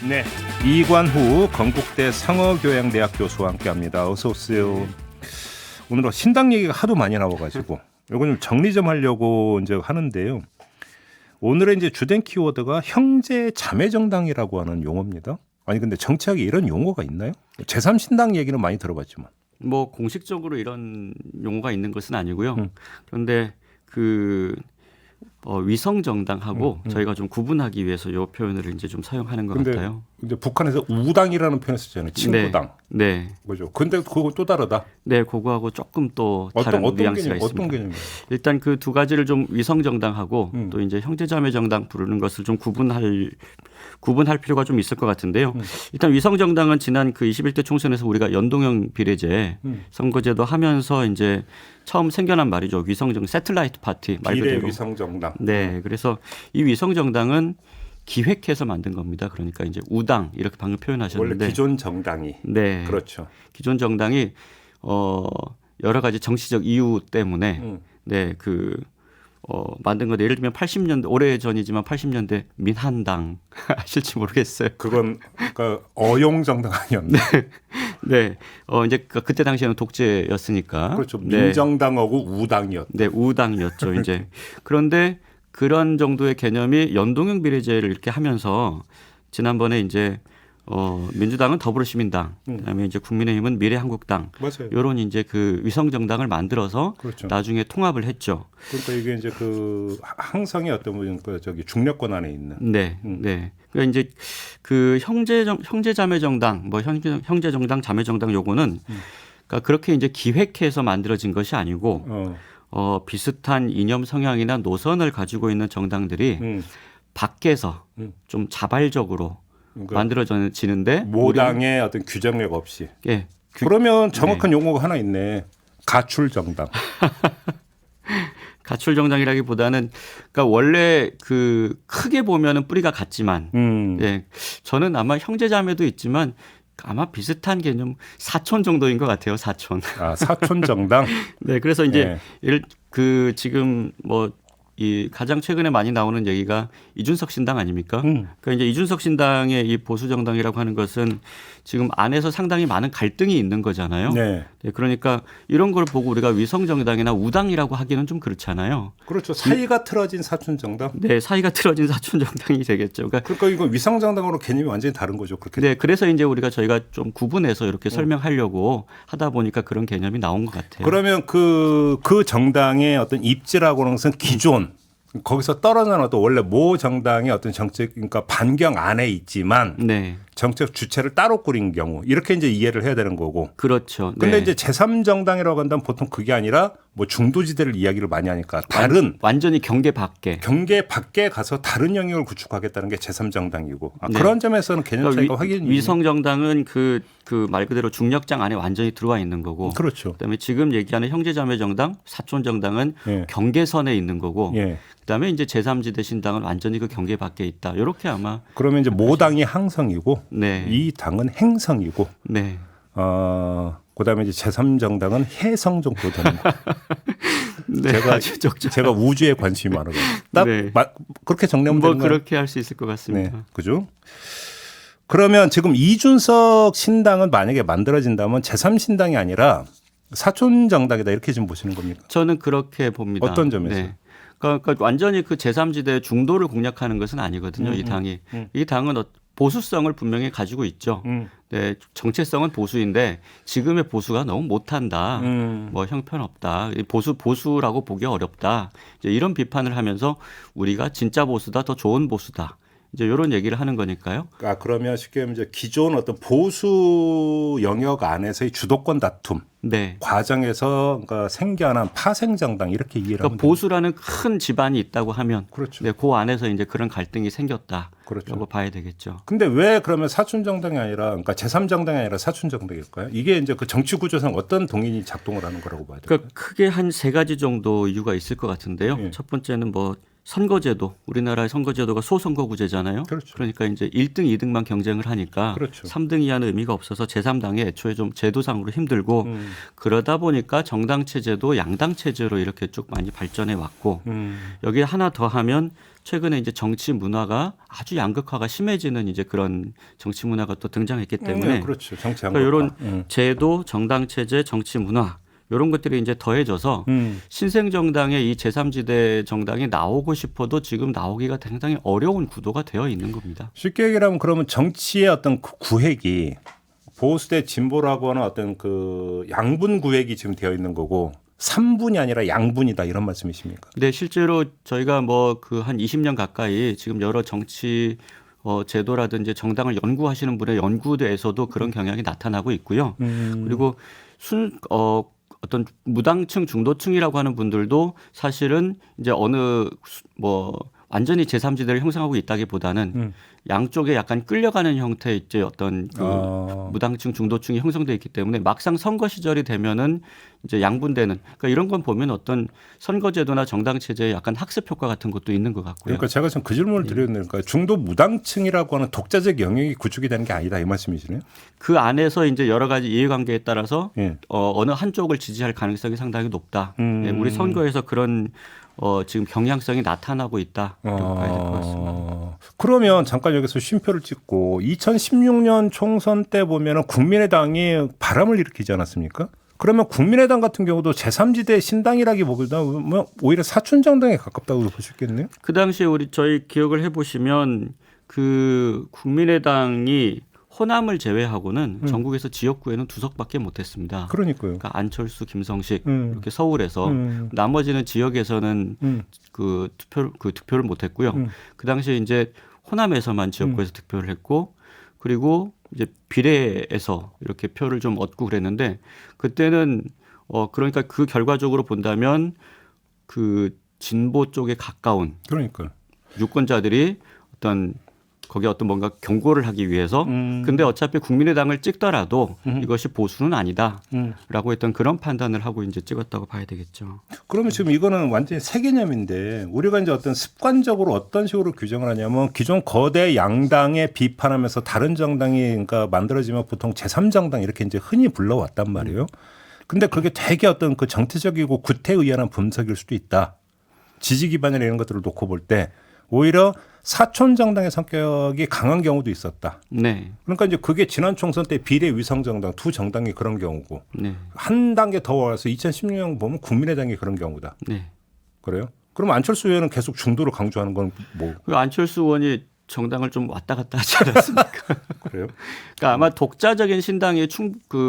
네, 이관후 건국대 상어교양대학 교수와 함께합니다. 어서 오세요. 오늘은 신당 얘기가 하도 많이 나와가지고 이거 좀 정리 좀 하려고 이제 하는데요. 오늘의 이제 주된 키워드가 형제 자매 정당이라고 하는 용어입니다. 아니 근데 정치학에 이런 용어가 있나요? 제3신당 얘기는 많이 들어봤지만. 뭐 공식적으로 이런 용어가 있는 것은 아니고요. 그런데 그 위성 정당하고 저희가 좀 구분하기 위해서 이 표현을 이제 좀 사용하는 것 같아요. 근데 북한에서 우당이라는 표현을 쓰잖아요. 친구당. 네. 그죠. 근데 그거 또 다르다. 네, 그거하고 조금 또 다른 뉘앙스가 있습니다. 어떤 개념이에요? 일단 그 두 가지를 좀 위성 정당하고 또 이제 형제자매 정당 부르는 것을 좀 구분할 필요가 좀 있을 것 같은데요. 일단 위성 정당은 지난 그 21대 총선에서 우리가 연동형 비례제 선거제도 하면서 이제 처음 생겨난 말이죠. 위성 정당 세틀라이트 파티 말 그대로. 비례 위성 정당. 네, 그래서 이 위성 정당은 기획해서 만든 겁니다. 그러니까 이제 우당 이렇게 방금 표현하셨는데 원래 기존 정당이. 네, 그렇죠. 기존 정당이 여러 가지 정치적 이유 때문에 만든 건데 예를 들면 80년대 오래 전이지만 80년대 민한당 아실지 모르겠어요. 그건 그러니까 어용 정당 아니었나? 네, 이제 그때 당시에는 독재였으니까. 그렇죠. 민정당하고 우당이었. 네, 우당이었죠. 이제 그런데 그런 정도의 개념이 연동형 비례제를 이렇게 하면서 지난번에 이제 민주당은 더불어시민당, 그다음에 이제 국민의힘은 미래한국당, 맞아요. 이런 이제 그 위성 정당을 만들어서 그렇죠. 나중에 통합을 했죠. 그러니까 이게 이제 그 항상이 어떤 보면 그 저기 중력권 안에 있는. 네, 네. 그러니까 이제 그 형제자매 정당, 뭐 형제 정당, 자매 정당 요거는 그러니까 그렇게 이제 기획해서 만들어진 것이 아니고 비슷한 이념 성향이나 노선을 가지고 있는 정당들이 밖에서 좀 자발적으로 그러니까 만들어지는데 모당의 어떤 규정력 없이. 예. 그러면 정확한 용어가 하나 있네. 가출 정당. 가출 정당이라기보다는 그러니까 원래 그 크게 보면은 뿌리가 같지만 예. 저는 아마 형제자매도 있지만 아마 비슷한 개념 사촌 정도인 것 같아요. 사촌. 아, 사촌 정당. 네, 그래서 이제 지금 뭐 이 가장 최근에 많이 나오는 얘기가 이준석 신당 아닙니까? 그러니까 이제 이준석 신당의 이 보수 정당이라고 하는 것은 지금 안에서 상당히 많은 갈등이 있는 거잖아요. 네. 네, 그러니까 이런 걸 보고 우리가 위성 정당이나 우당이라고 하기는 좀 그렇잖아요. 그렇죠. 사이가 틀어진 사촌 정당. 네, 사이가 틀어진 사촌 정당이 되겠죠. 그러니까 이거 위성 정당으로 개념이 완전히 다른 거죠. 그렇게. 네, 그래서 이제 저희가 좀 구분해서 이렇게 설명하려고 하다 보니까 그런 개념이 나온 것 같아요. 그러면 그 정당의 어떤 입지라고 하는 것은 기존 거기서 떨어져 나도 원래 모 정당의 어떤 정책 그러니까 반경 안에 있지만 네. 정책 주체를 따로 꾸린 경우 이렇게 이제 이해를 해야 되는 거고. 그렇죠. 근데 네. 이제 제3정당이라고 한다면 보통 그게 아니라 뭐 중도지대를 이야기를 많이 하니까 다른 완전히 경계 밖에. 경계 밖에 가서 다른 영역을 구축하겠다는 게 제3정당이고 네. 그런 점에서는 개념 차이가 그러니까 확연히 위성 정당은 그 말 그대로 중력장 안에 완전히 들어와 있는 거고. 그렇죠. 그다음에 지금 얘기하는 형제자매 정당, 사촌 정당은 예. 경계선에 있는 거고. 예. 그다음에 이제 제3지대 신당은 완전히 그 경계 밖에 있다. 이렇게 아마 그러면 이제 모당이 항성이고 네. 이 당은 행성이고 네. 그다음에 이제 제3정당은 해성 정도 되는 거. 네. 제가 우주에 관심이 많아요. 딱 네. 그렇게 정리하면 뭐 되는 거예요. 그렇게 할 수 있을 것 같습니다. 네, 그죠? 그러면 지금 이준석 신당은 만약에 만들어진다면 제3신당이 아니라 사촌 정당이다 이렇게 지금 보시는 겁니까? 저는 그렇게 봅니다. 어떤 점에서? 네. 그러니까 완전히 그 제3지대 중도를 공략하는 것은 아니거든요. 이 당이. 이 당은 보수성을 분명히 가지고 있죠. 네, 정체성은 보수인데 지금의 보수가 너무 못한다. 뭐 형편없다. 보수라고 보기 어렵다. 이제 이런 비판을 하면서 우리가 진짜 보수다, 더 좋은 보수다. 이제 이런 얘기를 하는 거니까요. 그러면 쉽게 말하면 이제 기존 어떤 보수 영역 안에서의 주도권 다툼 네. 과정에서 그러니까 생겨난 파생 정당 이렇게 이해를 하면 그러니까 보수라는 큰 집안이 있다고 하면 그렇죠. 네, 그 안에서 이제 그런 갈등이 생겼다. 그렇죠. 라고 봐야 되겠죠. 근데 왜 그러면 사촌 정당이 아니라 그러니까 제3정당이 아니라 사촌 정당일까요? 이게 이제 그 정치 구조상 어떤 동인이 작동을 하는 거라고 봐야 될까요? 그러니까 크게 한 세 가지 정도 이유가 있을 것 같은데요. 예. 첫 번째는 뭐 선거제도, 우리나라의 선거제도가 소선거구제잖아요. 그렇죠. 그러니까 이제 1등, 2등만 경쟁을 하니까 그렇죠. 3등 이하는 의미가 없어서 제3당이 애초에 좀 제도상으로 힘들고 그러다 보니까 정당 체제도 양당 체제로 이렇게 쭉 많이 발전해 왔고 여기에 하나 더 하면 최근에 이제 정치 문화가 아주 양극화가 심해지는 이제 그런 정치 문화가 또 등장했기 때문에 그렇죠. 정치 양극화. 그러니까 이런 제도, 정당 체제, 정치 문화 이런 것들이 이제 더해져서 신생 정당의 이 제3지대 정당이 나오고 싶어도 지금 나오기가 상당히 어려운 구도가 되어 있는 겁니다. 쉽게 얘기하면 그러면 정치의 어떤 그 구획이 보수 대 진보라고 하는 어떤 그 양분 구획이 지금 되어 있는 거고 3분이 아니라 양분이다 이런 말씀이십니까? 네, 실제로 저희가 뭐 그 한 20년 가까이 지금 여러 정치 제도라든지 정당을 연구하시는 분의 연구에서도 그런 경향이 나타나고 있고요. 그리고 어떤 무당층, 중도층이라고 하는 분들도 사실은 이제 어느 뭐 완전히 제3지대를 형성하고 있다기보다는 양쪽에 약간 끌려가는 형태의 이제 어떤 그 무당층, 중도층이 형성돼 있기 때문에 막상 선거 시절이 되면은 이제 양분되는 그러니까 이런 건 보면 어떤 선거제도나 정당 체제의 약간 학습 효과 같은 것도 있는 것 같고요. 그러니까 제가 지금 그 질문을 드렸는데 그러니까 중도 무당층이라고 하는 독자적 영역이 구축이 되는 게 아니다 이 말씀이시네요. 그 안에서 이제 여러 가지 이해관계에 따라서 예. 어느 한쪽을 지지할 가능성이 상당히 높다. 네, 우리 선거에서 그런 지금 경향성이 나타나고 있다. 이렇게 봐야 될 것 같습니다. 그러면 잠깐 여기서 쉼표를 찍고 2016년 총선 때 보면은 국민의당이 바람을 일으키지 않았습니까? 그러면 국민의당 같은 경우도 제3지대 신당이라기보다는 오히려 사촌정당에 가깝다고 볼 수 있겠네요. 그 당시에 저희 기억을 해보시면 그 국민의당이 호남을 제외하고는 전국에서 지역구에는 2석밖에 못했습니다. 그러니까요. 그러니까 안철수, 김성식 이렇게 서울에서 나머지는 지역에서는 그 득표를 못했고요. 그 당시에 이제 호남에서만 지역구에서 득표를 했고 그리고 이제 비례에서 이렇게 표를 좀 얻고 그랬는데 그때는 그러니까 그 결과적으로 본다면 그 진보 쪽에 가까운 그러니까요. 유권자들이 거기에 어떤 뭔가 경고를 하기 위해서 근데 어차피 국민의당을 찍더라도 이것이 보수는 아니다라고 했던 그런 판단을 하고 이제 찍었다고 봐야 되겠죠. 그러면 지금 이거는 완전히 새 개념인데 우리가 이제 어떤 습관적으로 어떤 식으로 규정을 하냐면 기존 거대 양당에 비판하면서 다른 정당이 그러니까 만들어지면 보통 제3정당 이렇게 이제 흔히 불러왔단 말이에요. 근데 그게 되게 어떤 그 정치적이고 구태의연한 분석일 수도 있다. 지지 기반이나 이런 것들을 놓고 볼 때 오히려 사촌 정당의 성격이 강한 경우도 있었다. 네. 그러니까 이제 그게 지난 총선 때 비례 위성 정당 두 정당이 그런 경우고 네. 한 단계 더 와서 2016년 보면 국민의당이 그런 경우다. 네. 그래요? 그럼 안철수 의원은 계속 중도를 강조하는 건 뭐? 그 안철수 의원이 정당을 좀 왔다 갔다 하지 않았습니까? 그래요? 그러니까 아마 독자적인 신당이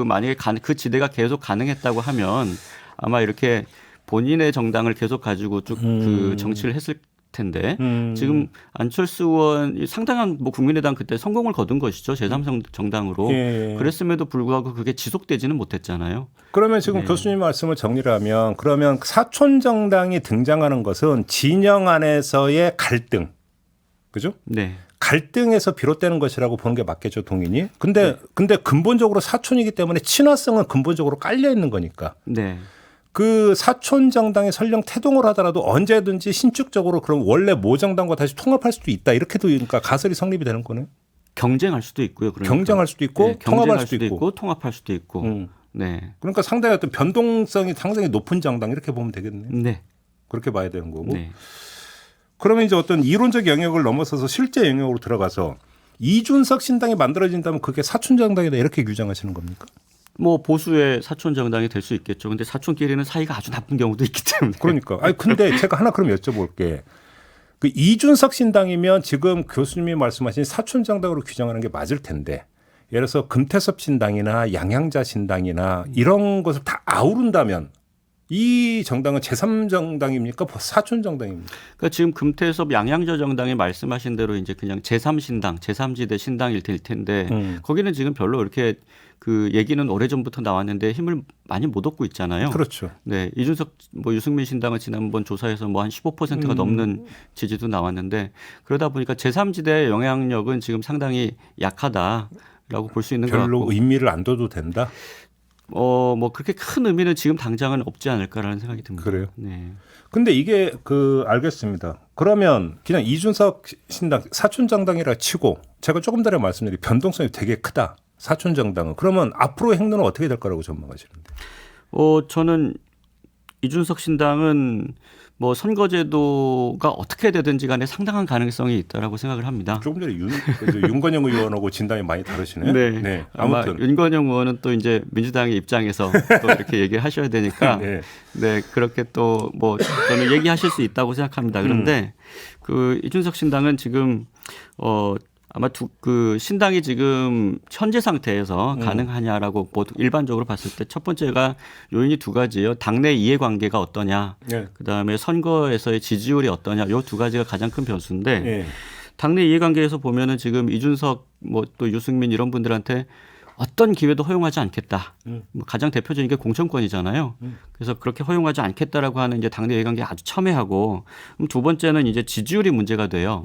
만약에 그 지대가 계속 가능했다고 하면 아마 이렇게 본인의 정당을 계속 가지고 쭉 그 정치를 했을 텐데 지금 안철수 의원이 상당한 뭐 국민의당 그때 성공을 거둔 것이죠. 제3정당으로. 예. 그랬음에도 불구하고 그게 지속되지는 못했잖아요. 그러면 지금 교수님 말씀을 정리를 하면 그러면 사촌 정당이 등장하는 것은 진영 안에서의 갈등. 그죠? 네. 갈등에서 비롯되는 것이라고 보는 게 맞겠죠, 동인이. 근데 근본적으로 사촌이기 때문에 친화성은 근본적으로 깔려 있는 거니까. 네. 그 사촌 정당이 설령 태동을 하더라도 언제든지 신축적으로 그럼 원래 모 정당과 다시 통합할 수도 있다. 이렇게도 그러니까 가설이 성립이 되는 거네요. 경쟁할 수도 있고요. 그러니까. 경쟁할 수도 있고 네, 통합할 수도 있고 통합할 수도 있고. 네. 그러니까 상당히 어떤 변동성이 상당히 높은 정당 이렇게 보면 되겠네요. 네. 그렇게 봐야 되는 거고. 네. 그러면 이제 어떤 이론적 영역을 넘어서서 실제 영역으로 들어가서 이준석 신당이 만들어진다면 그게 사촌 정당이다 이렇게 규정하시는 겁니까? 뭐 보수의 사촌 정당이 될 수 있겠죠. 근데 사촌끼리는 사이가 아주 나쁜 경우도 있기 때문에. 그러니까. 아니 근데 제가 하나 그럼 여쭤볼게. 그 이준석 신당이면 지금 교수님이 말씀하신 사촌 정당으로 규정하는 게 맞을 텐데. 예를 들어서 금태섭 신당이나 양양자 신당이나 이런 것을 다 아우른다면 이 정당은 제3정당입니까? 사촌 정당입니까? 그러니까 지금 금태섭 양양자 정당이 말씀하신 대로 이제 그냥 제3신당, 제3지대 신당일 텐데 거기는 지금 별로 이렇게 그 얘기는 오래전부터 나왔는데 힘을 많이 못 얻고 있잖아요. 그렇죠. 네. 이준석 유승민 신당은 지난번 조사에서 뭐 한 15%가 넘는 지지도 나왔는데 그러다 보니까 제3지대의 영향력은 지금 상당히 약하다라고 볼 수 있는 것 같고. 별로 의미를 안 둬도 된다? 뭐 그렇게 큰 의미는 지금 당장은 없지 않을까라는 생각이 듭니다. 그래요? 네. 근데 이게 알겠습니다. 그러면 그냥 이준석 신당 사촌정당이라 치고 제가 조금 전에 말씀드린 변동성이 되게 크다. 사촌정당은. 그러면 앞으로 행로는 어떻게 될 거라고 전망하시는데? 저는 이준석 신당은 뭐 선거제도가 어떻게 되든지 간에 상당한 가능성이 있다라고 생각을 합니다. 조금 전에 윤건영 의원하고 진단이 많이 다르시네요. 네. 아마 아무튼 윤건영 의원은 또 이제 민주당의 입장에서 또 이렇게 얘기를 하셔야 되니까 네. 네, 그렇게 또 뭐 저는 얘기하실 수 있다고 생각합니다. 그런데 그 이준석 신당은 지금 아마 그 신당이 지금 현재 상태에서 가능하냐라고 뭐 일반적으로 봤을 때 첫 번째가 요인이 두 가지예요. 당내 이해관계가 어떠냐, 네. 그다음에 선거에서의 지지율이 어떠냐, 요 두 가지가 가장 큰 변수인데 네. 당내 이해관계에서 보면은 지금 이준석 뭐 또 유승민 이런 분들한테 어떤 기회도 허용하지 않겠다. 뭐 가장 대표적인 게 공천권이잖아요. 그래서 그렇게 허용하지 않겠다라고 하는 이제 당내 이해관계 아주 첨예하고, 그럼 두 번째는 이제 지지율이 문제가 돼요.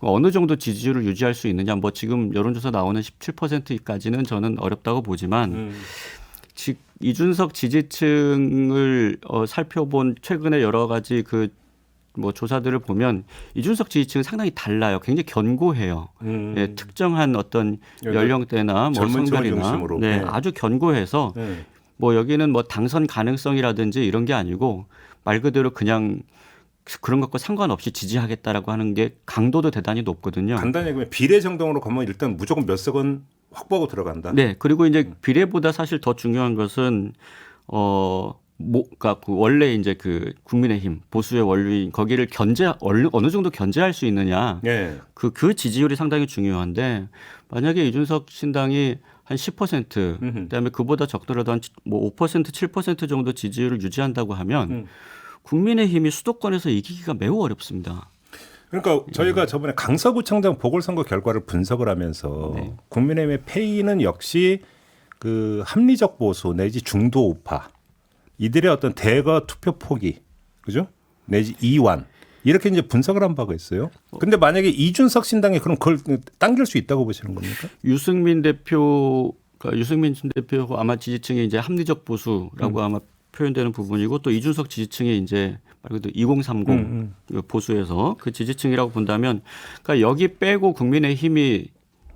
어느 정도 지지율을 유지할 수 있느냐. 뭐 지금 여론조사 나오는 17%까지는 저는 어렵다고 보지만 이준석 지지층을 살펴본 최근에 여러 가지 뭐 조사들을 보면 이준석 지지층은 상당히 달라요. 굉장히 견고해요. 예, 특정한 어떤 연령대나 뭐 성별이나 네, 아주 견고해서 뭐 여기는 뭐 당선 가능성이라든지 이런 게 아니고 말 그대로 그냥 그런 것과 상관없이 지지하겠다라고 하는 게 강도도 대단히 높거든요. 간단히 얘기하면 비례 정당으로 가면 일단 무조건 몇 석은 확보하고 들어간다. 네, 그리고 이제 비례보다 사실 더 중요한 것은 그러니까 원래 이제 그 국민의힘 보수의 원류인 거기를 어느 정도 견제할 수 있느냐. 네. 그 지지율이 상당히 중요한데 만약에 이준석 신당이 한 10% 그다음에 그보다 적더라도 한 뭐 5% 7% 정도 지지율을 유지한다고 하면 국민의힘이 수도권에서 이기기가 매우 어렵습니다. 그러니까 저희가 저번에 강서구청장 보궐선거 결과를 분석을 하면서 국민의힘의 패의는 역시 그 합리적 보수 내지 중도 우파 이들의 어떤 대거 투표 포기, 그죠? 내지 이완 이렇게 이제 분석을 한 바가 있어요. 근데 만약에 이준석 신당이 그럼 그걸 당길 수 있다고 보시는 겁니까? 유승민 대표 아마 지지층이 이제 합리적 보수라고 아마 표현되는 부분이고 또 이준석 지지층이 이제 말 그대로 2030 보수에서 그 지지층이라고 본다면 그러니까 여기 빼고 국민의힘이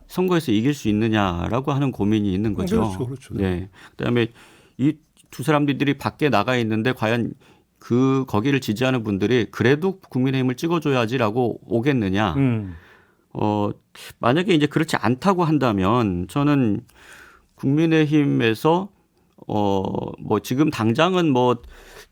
선거에서 이길 수 있느냐라고 하는 고민이 있는 거죠. 그렇죠. 네. 그다음에 이 두 사람들이 밖에 나가 있는데 과연 거기를 지지하는 분들이 그래도 국민의힘을 찍어줘야지라고 오겠느냐. 만약에 이제 그렇지 않다고 한다면 저는 국민의힘에서 뭐 지금 당장은 뭐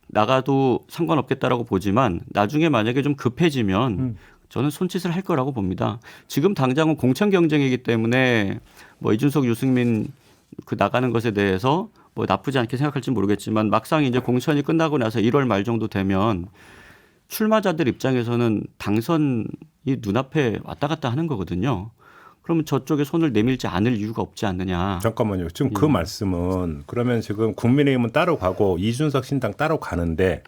나가도 상관없겠다라고 보지만 나중에 만약에 좀 급해지면 저는 손짓을 할 거라고 봅니다. 지금 당장은 공천 경쟁이기 때문에 뭐 이준석, 유승민 나가는 것에 대해서 뭐 나쁘지 않게 생각할지 모르겠지만 막상 이제 공천이 끝나고 나서 1월 말 정도 되면 출마자들 입장에서는 당선이 눈앞에 왔다 갔다 하는 거거든요. 그러면 저쪽에 손을 내밀지 않을 이유가 없지 않느냐. 잠깐만요. 지금 그 말씀은 그러면 지금 국민의힘은 따로 가고 이준석 신당 따로 가는데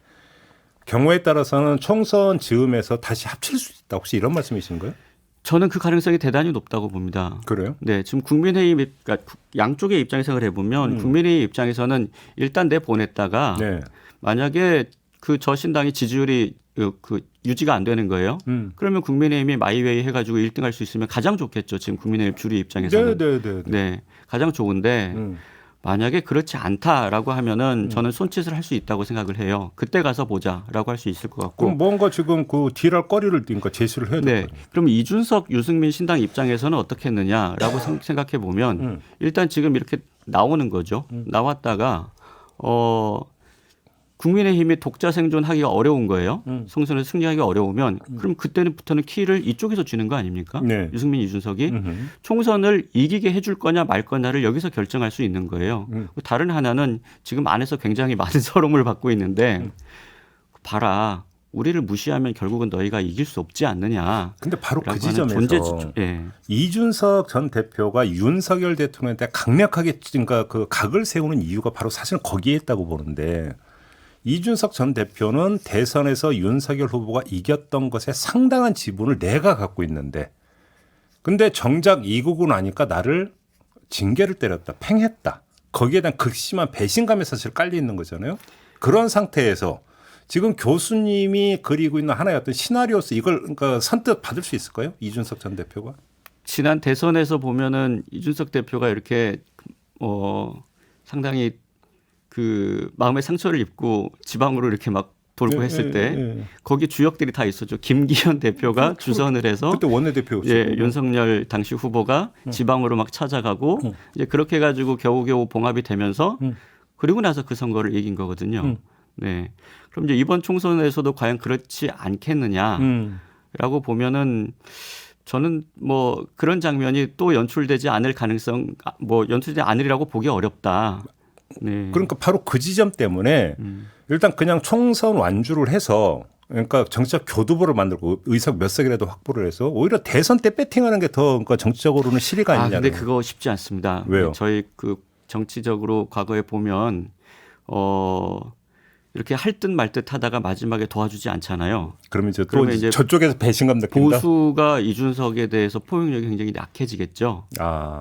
경우에 따라서는 총선 즈음에서 다시 합칠 수 있다. 혹시 이런 말씀이신 거예요? 저는 그 가능성이 대단히 높다고 봅니다. 그래요? 네, 지금 국민의힘 그러니까 양쪽의 입장에서 해보면 국민의힘 입장에서는 일단 내보냈다가 만약에 저 신당이 지지율이 유지가 안 되는 거예요. 그러면 국민의힘이 마이웨이 해가지고 1등할 수 있으면 가장 좋겠죠. 지금 국민의힘 주류 입장에서는. 네, 가장 좋은데 만약에 그렇지 않다라고 하면은 저는 손짓을 할 수 있다고 생각을 해요. 그때 가서 보자라고 할 수 있을 것 같고. 그럼 뭔가 지금 그 딜할 거리를 그러니까 제시를 해야 돼요. 네. 그럼 이준석, 유승민 신당 입장에서는 어떻게 했느냐라고 생각해 보면 일단 지금 이렇게 나오는 거죠. 나왔다가 국민의힘이 독자 생존하기가 어려운 거예요. 총선에 승리하기가 어려우면 그럼 그때부터는 키를 이쪽에서 쥐는 거 아닙니까? 네. 유승민, 이준석이 총선을 이기게 해줄 거냐 말 거냐를 여기서 결정할 수 있는 거예요. 다른 하나는 지금 안에서 굉장히 많은 서름을 받고 있는데 봐라. 우리를 무시하면 결국은 너희가 이길 수 없지 않느냐. 근데 바로 그 지점에서 예. 이준석 전 대표가 윤석열 대통령한테 강력하게 그러니까 그 각을 세우는 이유가 바로 사실 거기에 있다고 보는데 이준석 전 대표는 대선에서 윤석열 후보가 이겼던 것에 상당한 지분을 내가 갖고 있는데 근데 정작 이기고 나니까 나를 징계를 때렸다. 팽했다. 거기에 대한 극심한 배신감이 사실 깔려 있는 거잖아요. 그런 상태에서 지금 교수님이 그리고 있는 하나의 어떤 시나리오스 이걸 그러니까 선뜻 받을 수 있을까요? 이준석 전 대표가? 지난 대선에서 보면은 이준석 대표가 이렇게 상당히 그 마음의 상처를 입고 지방으로 이렇게 막 돌고 했을 때 거기 주역들이 다 있었죠. 김기현 대표가 주선을 해서 그때 원내대표였죠. 예, 윤석열 당시 후보가 지방으로 막 찾아가고 이제 그렇게 해가지고 겨우겨우 봉합이 되면서 그리고 나서 그 선거를 이긴 거거든요. 네. 그럼 이제 이번 총선에서도 과연 그렇지 않겠느냐라고 보면은 저는 뭐 그런 장면이 또 연출되지 않을 가능성, 뭐 연출되지 않으리라고 보기 어렵다. 네. 그러니까 바로 그 지점 때문에 일단 그냥 총선 완주를 해서 그러니까 정치적 교두보를 만들고 의석 몇 석이라도 확보를 해서 오히려 대선 때 배팅하는 게 더 그러니까 정치적으로는 실의가 아니냐. 근데 그거 쉽지 않습니다. 왜요? 저희 그 정치적으로 과거에 보면 이렇게 할 듯 말 듯 하다가 마지막에 도와주지 않잖아요. 그러면 이제 또 그러면 이제 저쪽에서 배신감 느낀다. 보수가 이준석에 대해서 포용력이 굉장히 약해지겠죠.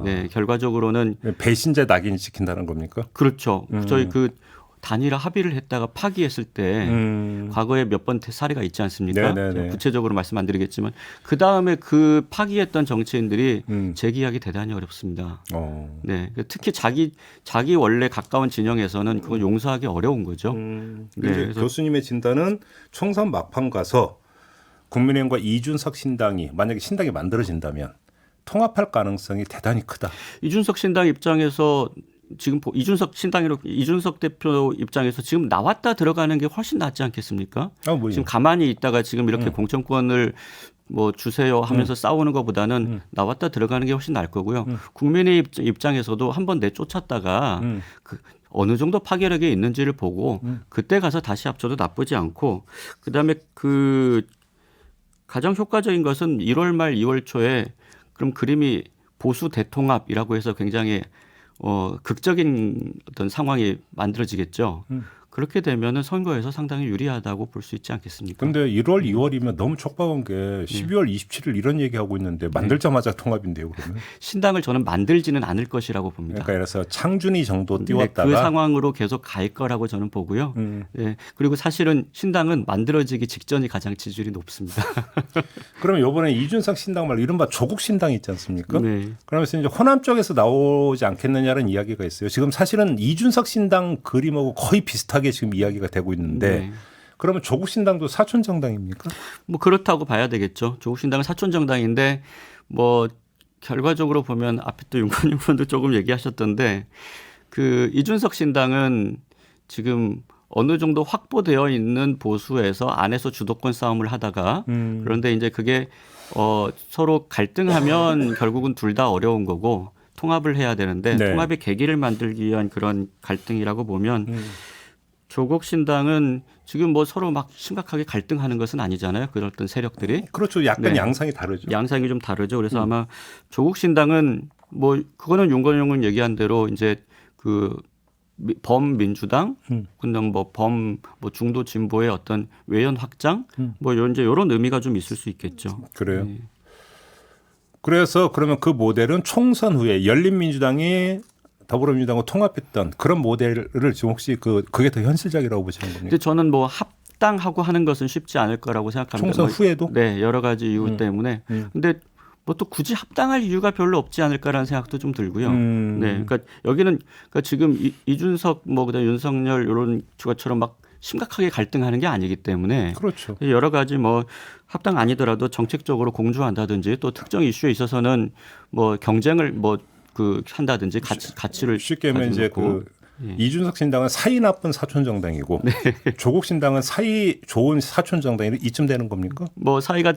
네, 결과적으로는 배신자 낙인이 찍힌다는 겁니까? 그렇죠. 저희 그 단일화 합의를 했다가 파기했을 때 과거에 몇 번 사례가 있지 않습니까? 네네네. 구체적으로 말씀 안 드리겠지만 그 다음에 그 파기했던 정치인들이 재기하기 대단히 어렵습니다. 네, 특히 자기 원래 가까운 진영에서는 그걸 용서하기 어려운 거죠. 네, 그래서 교수님의 진단은 총선 막판 가서 국민의힘과 이준석 신당이 만약에 신당이 만들어진다면 통합할 가능성이 대단히 크다. 이준석 신당 입장에서 지금 이준석 대표 입장에서 지금 나왔다 들어가는 게 훨씬 낫지 않겠습니까? 지금 가만히 있다가 지금 이렇게 공천권을 뭐 주세요 하면서 싸우는 것보다는 나왔다 들어가는 게 훨씬 나을 거고요. 국민의 입장에서도 한번 내쫓았다가 그 어느 정도 파괴력이 있는지를 보고 그때 가서 다시 합쳐도 나쁘지 않고 그다음에 그 가장 효과적인 것은 1월 말 2월 초에 그럼 그림이 보수 대통합이라고 해서 굉장히 극적인 어떤 상황이 만들어지겠죠. 그렇게 되면은 선거에서 상당히 유리하다고 볼 수 있지 않겠습니까? 그런데 1월, 2월이면 너무 촉박한 게 12월 27일 이런 얘기하고 있는데 만들자마자 통합인데요, 그러면? 신당을 저는 만들지는 않을 것이라고 봅니다. 그러니까 그래서 창준이 정도 띄웠다가 그 상황으로 계속 갈 거라고 저는 보고요. 네. 그리고 사실은 신당은 만들어지기 직전이 가장 지지율이 높습니다. 그러면 이번에 이준석 신당 말고 이른바 조국 신당이 있지 않습니까? 네. 그러면서 이제 호남 쪽에서 나오지 않겠느냐는 이야기가 있어요. 지금 사실은 이준석 신당 그림하고 거의 비슷하게 지금 이야기가 되고 있는데 네. 그러면 조국 신당도 사촌 정당입니까? 뭐 그렇다고 봐야 되겠죠. 조국 신당은 사촌 정당인데 뭐 결과적으로 보면 앞에 또 윤건영 의원도 조금 얘기하셨던데 그 이준석 신당은 지금 어느 정도 확보되어 있는 보수에서 안에서 주도권 싸움을 하다가 그런데 이제 그게 서로 갈등하면 결국은 둘 다 어려운 거고 통합을 해야 되는데 네. 통합의 계기를 만들기 위한 그런 갈등이라고 보면 조국 신당은 지금 뭐 서로 막 심각하게 갈등하는 것은 아니잖아요. 그런 어떤 세력들이. 그렇죠. 약간 네. 양상이 다르죠. 양상이 좀 다르죠. 그래서 아마 조국 신당은 뭐 그거는 윤건영은 얘기한 대로 이제 그 범민주당, 그다음 뭐 중도 진보의 어떤 외연 확장, 뭐 이제 이런 의미가 좀 있을 수 있겠죠. 그래요. 네. 그래서 그러면 그 모델은 총선 후에 열린민주당이 더불어민주당과 통합했던 그런 모델을 지금 혹시 그게 더 현실적이라고 보시는 겁니까? 근데 저는 뭐 합당하고 하는 것은 쉽지 않을 거라고 생각합니다. 총선 후에도? 네, 여러 가지 이유 때문에. 근데 뭐 또 굳이 합당할 이유가 별로 없지 않을까라는 생각도 좀 들고요. 네, 그러니까 여기는 그러니까 지금 이준석 뭐 그다음 윤석열 이런 주가처럼 막 심각하게 갈등하는 게 아니기 때문에 그렇죠. 여러 가지 뭐 합당 아니더라도 정책적으로 공조한다든지 또 특정 이슈에 있어서는 뭐 경쟁을 뭐 한다든지 가치를 쉽게 하면 이제 이준석 신당은 사이 나쁜 사촌 정당이고 조국 신당은 사이 좋은 사촌 정당이 이쯤 되는 겁니까? 뭐 사이가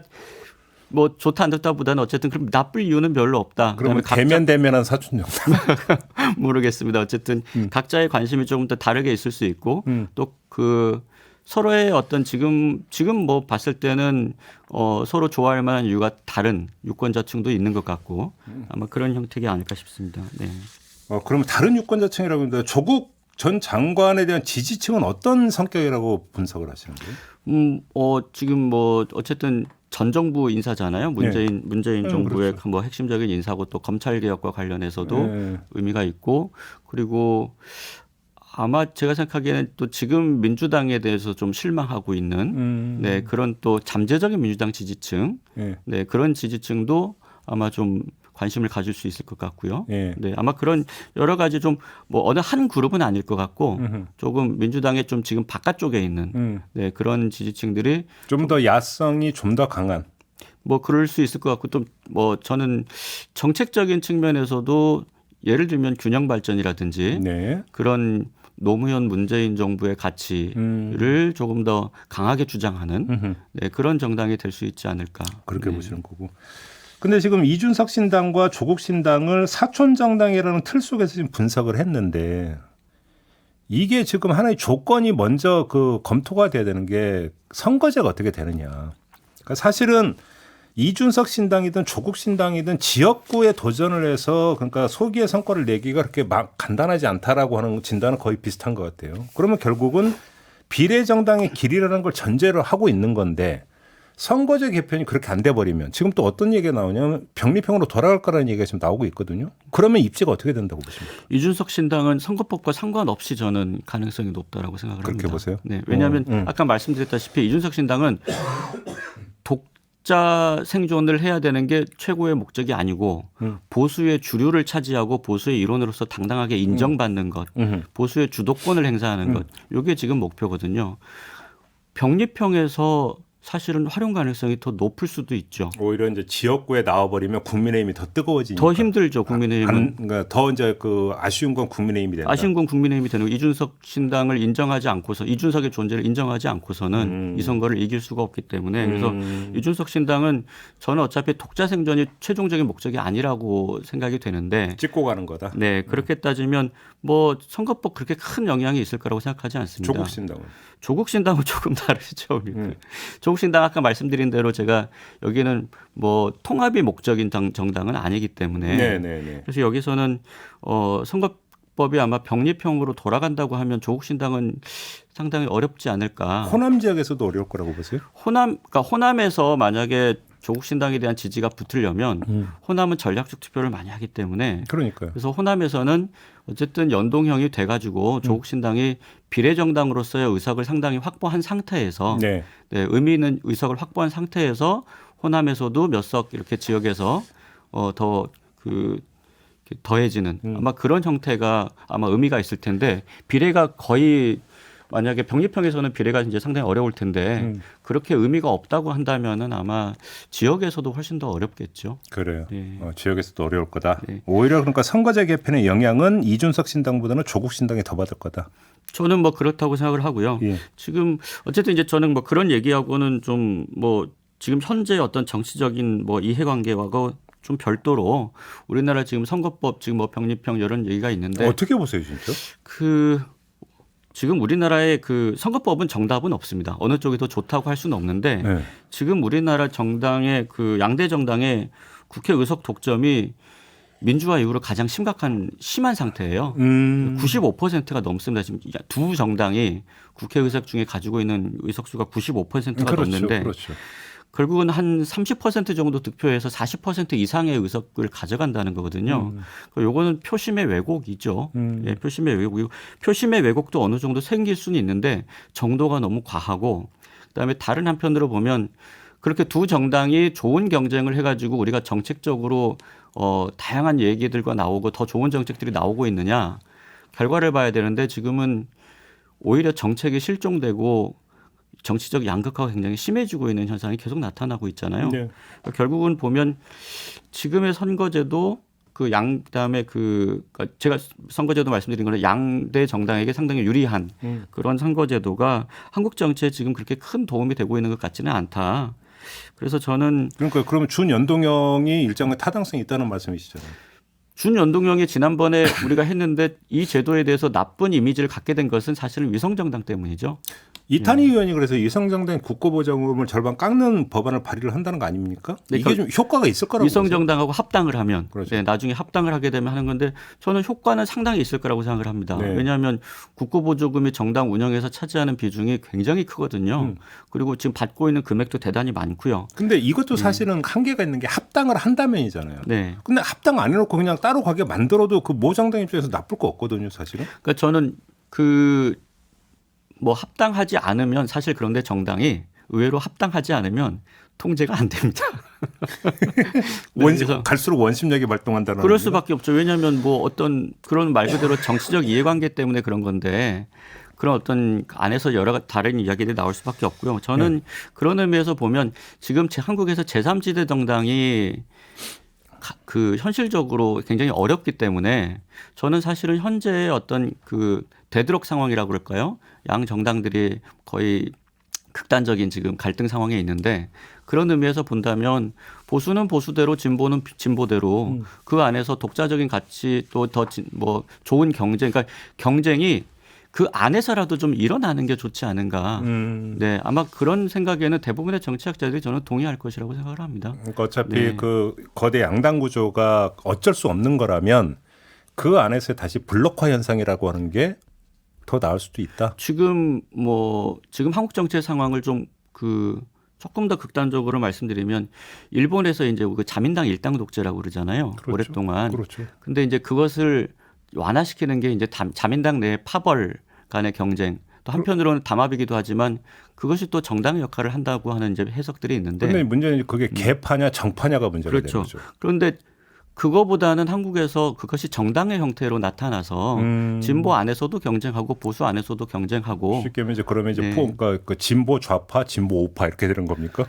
뭐 좋다 안 좋다보다는 어쨌든 그럼 나쁠 이유는 별로 없다. 그러면 대면대면한 사촌 정당 모르겠습니다. 어쨌든 각자의 관심이 조금 더 다르게 있을 수 있고 또 그 서로의 어떤 지금 뭐 봤을 때는 서로 좋아할 만한 이유가 다른 유권자층도 있는 것 같고 아마 그런 형태가 아닐까 싶습니다. 네. 그러면 다른 유권자층이라고 하는데 조국 전 장관에 대한 지지층은 어떤 성격이라고 분석을 하시는 거예요? 지금 뭐 어쨌든 전 정부 인사잖아요. 문재인 정부의 그렇죠. 뭐 핵심적인 인사고 또 검찰 개혁과 관련해서도 네. 의미가 있고 그리고 아마 제가 생각하기에는 또 지금 민주당에 대해서 좀 실망하고 있는 네, 그런 또 잠재적인 민주당 지지층 네, 그런 지지층도 아마 좀 관심을 가질 수 있을 것 같고요. 네, 아마 그런 여러 가지 좀 뭐 어느 한 그룹은 아닐 것 같고 조금 민주당의 좀 지금 바깥쪽에 있는 네, 그런 지지층들이 좀 더 야성이 좀 더 강한. 뭐 그럴 수 있을 것 같고 또 뭐 저는 정책적인 측면에서도 예를 들면 균형 발전이라든지 네. 그런 노무현 문재인 정부의 가치를 조금 더 강하게 주장하는 네, 그런 정당이 될 수 있지 않을까. 그렇게 네. 보시는 거고. 근데 지금 이준석 신당과 조국 신당을 사촌 정당이라는 틀 속에서 지금 분석을 했는데 이게 지금 하나의 조건이 먼저 그 검토가 돼야 되는 게 선거제가 어떻게 되느냐. 그러니까 사실은 이준석 신당이든 조국 신당이든 지역구에 도전을 해서 그러니까 소기의 성과를 내기가 그렇게 막 간단하지 않다라고 하는 진단은 거의 비슷한 것 같아요. 그러면 결국은 비례정당의 길이라는 걸 전제로 하고 있는 건데 선거제 개편이 그렇게 안 돼버리면 지금 또 어떤 얘기가 나오냐면 병립형으로 돌아갈 거라는 얘기가 지금 나오고 있거든요. 그러면 입지가 어떻게 된다고 보십니까? 이준석 신당은 선거법과 상관없이 저는 가능성이 높다라고 생각을 그렇게 합니다. 보세요? 네, 왜냐하면 아까 말씀드렸다시피 이준석 신당은 독자 생존을 해야 되는 게 최고의 목적이 아니고 보수의 주류를 차지하고 보수의 일원으로서 당당하게 인정받는 것, 보수의 주도권을 행사하는 것, 이게 지금 목표거든요. 병립형에서 사실은 활용 가능성이 더 높을 수도 있죠. 오히려 이제 지역구에 나와버리면 국민의힘이 더 뜨거워지니까. 더 힘들죠. 국민의힘은. 그러니까 더 이제 그 아쉬운 건 국민의힘이 된다. 아쉬운 건 국민의힘이 되는 거. 이준석 신당을 인정하지 않고서 이준석의 존재를 인정하지 않고서는 이 선거를 이길 수가 없기 때문에 그래서 이준석 신당은 저는 어차피 독자 생존이 최종적인 목적이 아니라고 생각이 되는데 찍고 가는 거다. 네 그렇게 따지면 뭐 선거법 그렇게 큰 영향이 있을 거라고 생각하지 않습니다. 조국 신당은. 조국 신당은 조금 다르죠. 조국 신당 아까 말씀드린 대로 제가 여기는 뭐 통합이 목적인 정당은 아니기 때문에 네네네. 그래서 여기서는 선거법이 아마 병립형으로 돌아간다고 하면 조국 신당은 상당히 어렵지 않을까. 호남 지역에서도 어려울 거라고 보세요? 그러니까 호남에서 만약에 조국 신당에 대한 지지가 붙으려면 호남은 전략적 투표를 많이 하기 때문에 그러니까요. 그래서 호남에서는 어쨌든 연동형이 돼가지고 조국 신당이 비례정당으로서의 의석을 상당히 확보한 상태에서 네. 네, 의미 있는 의석을 확보한 상태에서 호남에서도 몇 석 이렇게 지역에서 더해지는 아마 그런 형태가 아마 의미가 있을 텐데 비례가 거의 만약에 병립형에서는 비례가 이제 상당히 어려울 텐데 그렇게 의미가 없다고 한다면은 아마 지역에서도 훨씬 더 어렵겠죠. 그래요. 네. 지역에서도 어려울 거다. 네. 오히려 그러니까 선거제 개편의 영향은 이준석 신당보다는 조국 신당이 더 받을 거다. 저는 뭐 그렇다고 생각을 하고요. 예. 지금 어쨌든 이제 저는 뭐 그런 얘기하고는 좀 뭐 지금 현재 어떤 정치적인 뭐 이해관계하고 좀 별도로 우리나라 지금 선거법 지금 뭐 병립형 이런 얘기가 있는데 어떻게 보세요, 진짜? 지금 우리나라의 그 선거법은 정답은 없습니다. 어느 쪽이 더 좋다고 할 수는 없는데 네. 지금 우리나라 정당의 그 양대 정당의 국회 의석 독점이 민주화 이후로 가장 심한 상태예요. 95%가 넘습니다. 지금 두 정당이 국회 의석 중에 가지고 있는 의석수가 95%가 넘는데 그렇죠. 결국은 한 30% 정도 득표해서 40% 이상의 의석을 가져간다는 거거든요. 요거는 표심의 왜곡이죠. 예, 표심의 왜곡이고 표심의 왜곡도 어느 정도 생길 수는 있는데 정도가 너무 과하고 그다음에 다른 한편으로 보면 그렇게 두 정당이 좋은 경쟁을 해가지고 우리가 정책적으로 다양한 얘기들과 나오고 더 좋은 정책들이 나오고 있느냐 결과를 봐야 되는데 지금은 오히려 정책이 실종되고 정치적 양극화가 굉장히 심해지고 있는 현상이 계속 나타나고 있잖아요. 네. 결국은 보면 지금의 선거제도 그다음에 그러니까 제가 선거제도 말씀드린 거는 양대 정당에게 상당히 유리한 그런 선거제도가 한국 정치에 지금 그렇게 큰 도움이 되고 있는 것 같지는 않다. 그래서 저는 그러니까 그러면 준연동형이 일정의 타당성이 있다는 말씀이시잖아요. 준연동형이 지난번에 우리가 했는데 이 제도에 대해서 나쁜 이미지를 갖게 된 것은 사실은 위성정당 때문이죠. 이탄희 의원이 그래서 위성정당 국고보조금을 절반 깎는 법안을 발의를 한다는 거 아닙니까? 네, 이게 좀 효과가 있을 거라고 보세요. 위성정당하고 합당을 하면 그렇죠. 네, 나중에 합당을 하게 되면 하는 건데 저는 효과는 상당히 있을 거라고 생각을 합니다. 네. 왜냐하면 국고보조금이 정당 운영에서 차지하는 비중이 굉장히 크거든요. 그리고 지금 받고 있는 금액도 대단히 많고요. 근데 이것도 사실은 한계가 있는 게 합당을 한다면이잖아요. 네. 근데 합당 안 해놓고 그냥 따로 가게 만들어도 그 모정당 입장에서 나쁠 거 없거든요, 사실은. 그러니까 저는 뭐 합당하지 않으면 사실 그런데 정당이 의외로 합당하지 않으면 통제가 안 됩니다. 그래서 갈수록 원심력이 발동한다는. 그럴 수밖에 없죠. 왜냐하면 뭐 어떤 그런 말 그대로 정치적 이해관계 때문에 그런 건데 그런 어떤 안에서 여러 가지 다른 이야기들이 나올 수밖에 없고요. 저는 그런 의미에서 보면 지금 한국에서 제3지대 정당이 현실적으로 굉장히 어렵기 때문에 저는 사실은 현재의 어떤 대드록 상황이라고 그럴까요? 양 정당들이 거의 극단적인 지금 갈등 상황에 있는데 그런 의미에서 본다면 보수는 보수대로 진보는 진보대로 그 안에서 독자적인 가치 또 더 뭐 좋은 경쟁, 그러니까 경쟁이 그 안에서라도 좀 일어나는 게 좋지 않은가. 네, 아마 그런 생각에는 대부분의 정치학자들이 저는 동의할 것이라고 생각을 합니다. 그러니까 어차피 네. 그 거대 양당 구조가 어쩔 수 없는 거라면 그 안에서 다시 블록화 현상이라고 하는 게 더 나을 수도 있다. 지금 한국 정치의 상황을 좀 조금 더 극단적으로 말씀드리면 일본에서 이제 그 자민당 일당 독재라고 그러잖아요. 그렇죠. 오랫동안. 그렇죠. 근데 이제 그것을 완화시키는 게 이제 자민당 내 파벌 간의 경쟁. 또 한편으로는 담합이기도 하지만 그것이 또 정당의 역할을 한다고 하는 이제 해석들이 있는데. 그런데 문제는 그게 개파냐 정파냐가 문제가 그렇죠. 되는 거죠. 그런데 그거보다는 한국에서 그것이 정당의 형태로 나타나서 진보 안에서도 경쟁하고 보수 안에서도 경쟁하고. 쉽게 말하면 그러면 이제 네. 그러니까 그 진보 좌파, 진보 우파 이렇게 되는 겁니까?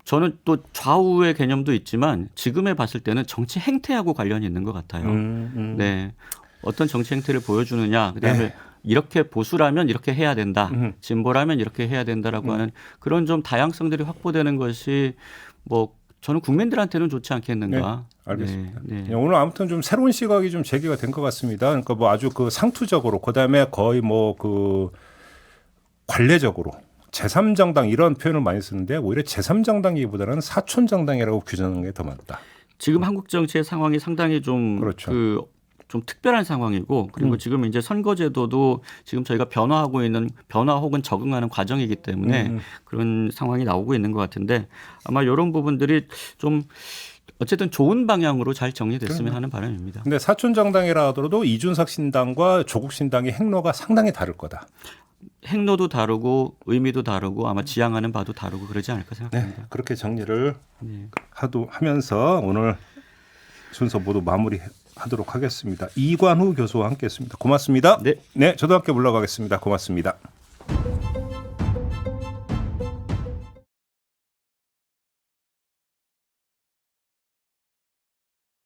저는 또 좌우의 개념도 있지만 지금에 봤을 때는 정치 행태하고 관련이 있는 것 같아요. 네, 어떤 정치 행태를 보여주느냐. 그다음에 이렇게 보수라면 이렇게 해야 된다. 진보라면 이렇게 해야 된다라고 하는 그런 좀 다양성들이 확보되는 것이 저는 국민들한테는 좋지 않겠는가. 네, 알겠습니다. 네, 네. 오늘 아무튼 좀 새로운 시각이 좀 제기가 된 것 같습니다. 그러니까 뭐 아주 상투적으로 그다음에 거의 관례적으로 제3정당 이런 표현을 많이 쓰는데 오히려 제3정당이보다는 사촌정당이라고 규정하는 게 더 맞다. 지금 한국 정치의 상황이 상당히 좀 그렇죠. 좀 특별한 상황이고 그리고 지금 이제 선거제도도 지금 저희가 변화 혹은 적응하는 과정이기 때문에 그런 상황이 나오고 있는 것 같은데 아마 이런 부분들이 좀 어쨌든 좋은 방향으로 잘 정리됐으면 하는 바람입니다. 근데 사촌정당이라 하더라도 이준석 신당과 조국 신당의 행로가 상당히 다를 거다. 행로도 다르고 의미도 다르고 아마 지향하는 바도 다르고 그러지 않을까 생각합니다. 네, 그렇게 정리를 네. 하면서 오늘 순서 모두 마무리하도록 하겠습니다. 이관우 교수와 함께했습니다. 고맙습니다. 네. 네, 저도 함께 물러가겠습니다. 고맙습니다.